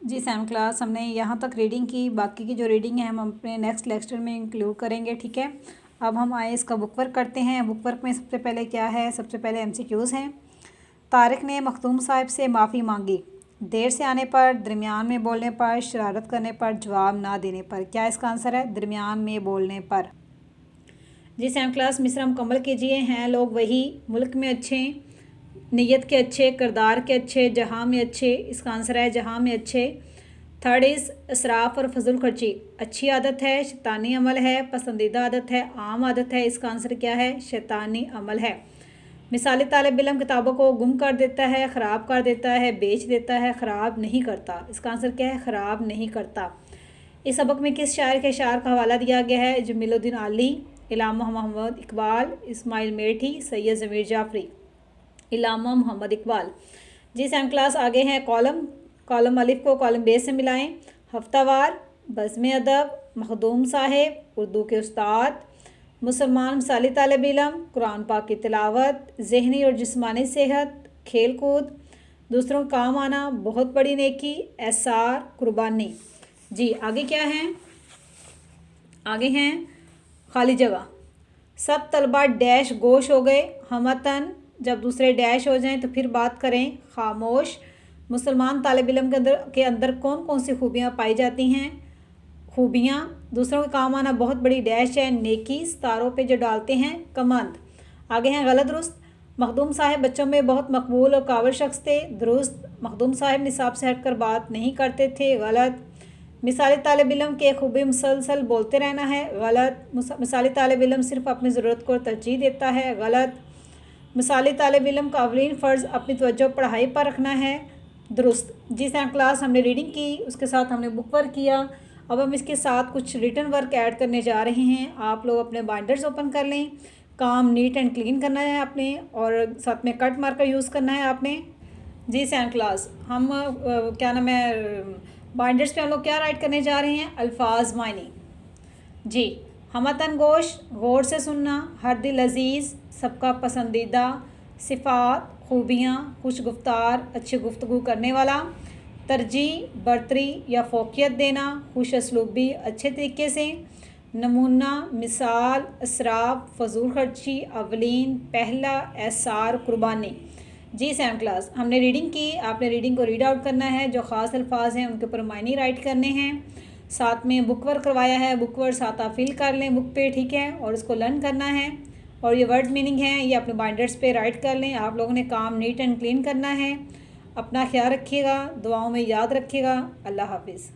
जी seven class हमने यहाँ तक रीडिंग की, बाकी की जो रीडिंग है हम अपने नेक्स्ट लेक्चर में इंक्लूड करेंगे, ठीक है। अब हम आए इसका बुक वर्क करते हैं। बुक वर्क में सबसे पहले क्या है, सबसे पहले एमसीक्यूज़ हैं। तारिक ने मखदूम साहब से माफ़ी मांगी। देर से आने पर, दरमियान में बोलने पर, शरारत करने पर, जवाब ना देने पर। क्या इसका आंसर है? दरमियान में बोलने पर। जी सेवन क्लास मिसरा मुकम्मल कीजिए। हैं लोग वही, मुल्क में अच्छे, नीयत के अच्छे, किरदार के अच्छे, जहाँ में अच्छे। इसका आंसर है जहाँ में अच्छे। थर्ड इज़ इसराफ और फजूल खर्ची अच्छी आदत है, शैतानी अमल है, पसंदीदा आदत है, आम आदत है। इसका आंसर क्या है? शैतानी अमल है। मिसाली तालिब इल्म किताबों को गुम कर देता है, ख़राब कर देता है, बेच देता है, ख़राब नहीं करता। इसका आंसर क्या है? ख़राब नहीं करता। इस सबक में किस शायर के शायर का हवाला दिया गया है? जमीलुद्दीन आली, इलामा मोहम्मद इकबाल, इस्माइल मेठी, सैयद ज़मीर जाफरी। इलामा मोहम्मद इकबाल। जी सेवन क्लास आगे हैं कॉलम। कॉलम अलिफ को कॉलम बे से मिलाएं। हफ्तावार, बज़्म अदब, मखदूम साहिब, उर्दू के उस्ताद, मुसलमान मिसाली तालिब इल्म, कुरान पाक की तिलावत, ज़हनी और जिस्मानी सेहत, खेल कूद, दूसरों का काम आना, बहुत बड़ी नेकी, एसार, कुर्बानी। जी आगे क्या है? आगे हैं खाली जगह। सब तलबा डैश गोश हो गए। हमतन, जब दूसरे डैश हो जाएं तो फिर बात करें। खामोश। मुसलमान तालिब इल्म के अंदर कौन कौन सी खूबियाँ पाई जाती हैं? खूबियाँ, दूसरों के काम आना, बहुत बड़ी डैश है, नेकी, सितारों पे जो डालते हैं, कमंद। आगे हैं गलत दुरुस्त। मखदूम साहब बच्चों में बहुत मकबूल और काबिल शख्स थे। दुरुस्त, मखदूम साहब निसाब से हटकर बात नहीं करते थे। गलत। मिसाली तालिब इल्म की खूबी मुसलसल बोलते रहना है। गलत। मिसाली तालिब इल्म सिर्फ अपनी ज़रूरत को तरजीह देता है। गलत। मिसाली तालिब इल्म का अवलीन फ़र्ज़ अपनी तवज्जो पढ़ाई पर रखना है। दुरुस्त। जी सेवन क्लास हमने रीडिंग की, उसके साथ हमने बुक वर्क किया। अब हम इसके साथ कुछ रिटन वर्क ऐड करने जा रहे हैं। आप लोग अपने बाइंडर्स ओपन कर लें। काम नीट एंड क्लीन करना है आपने, और साथ में कट मार्कर यूज़ करना है आपने। जी सेवन क्लास हम क्या नाम है, बाइंडर्स पे हम लोग क्या राइट करने जा रहे हैं? अल्फाज मायनी। जी, हमतन गोश, गौर से सुनना, हर दिल अजीज़, सबका पसंदीदा, सिफ़ात, खूबियाँ, खुश गुफ्तार, अच्छी गुफ्तगू करने वाला, तरजीह, बरतरी या फ़ौक़ियत देना, खुश असलूबी, अच्छे तरीके से, नमूना, मिसाल, असराफ, फजूल खर्ची, अवलीन, पहला, एसार, कुर्बानी। जी सेवन क्लास हमने रीडिंग की, आपने रीडिंग को रीड आउट करना है। जो ख़ास अल्फाज हैं उनके ऊपर मायने राइट करने हैं। साथ में बुक वर्क करवाया है, बुक वर्क साथ आप फिल कर लें बुक पे, ठीक है, और इसको लर्न करना है। और ये वर्ड मीनिंग है ये अपने बाइंडर्स पे राइट कर लें। आप लोगों ने काम नीट एंड क्लीन करना है। अपना ख्याल रखिएगा, दुआओं में याद रखिएगा। अल्लाह हाफिज़।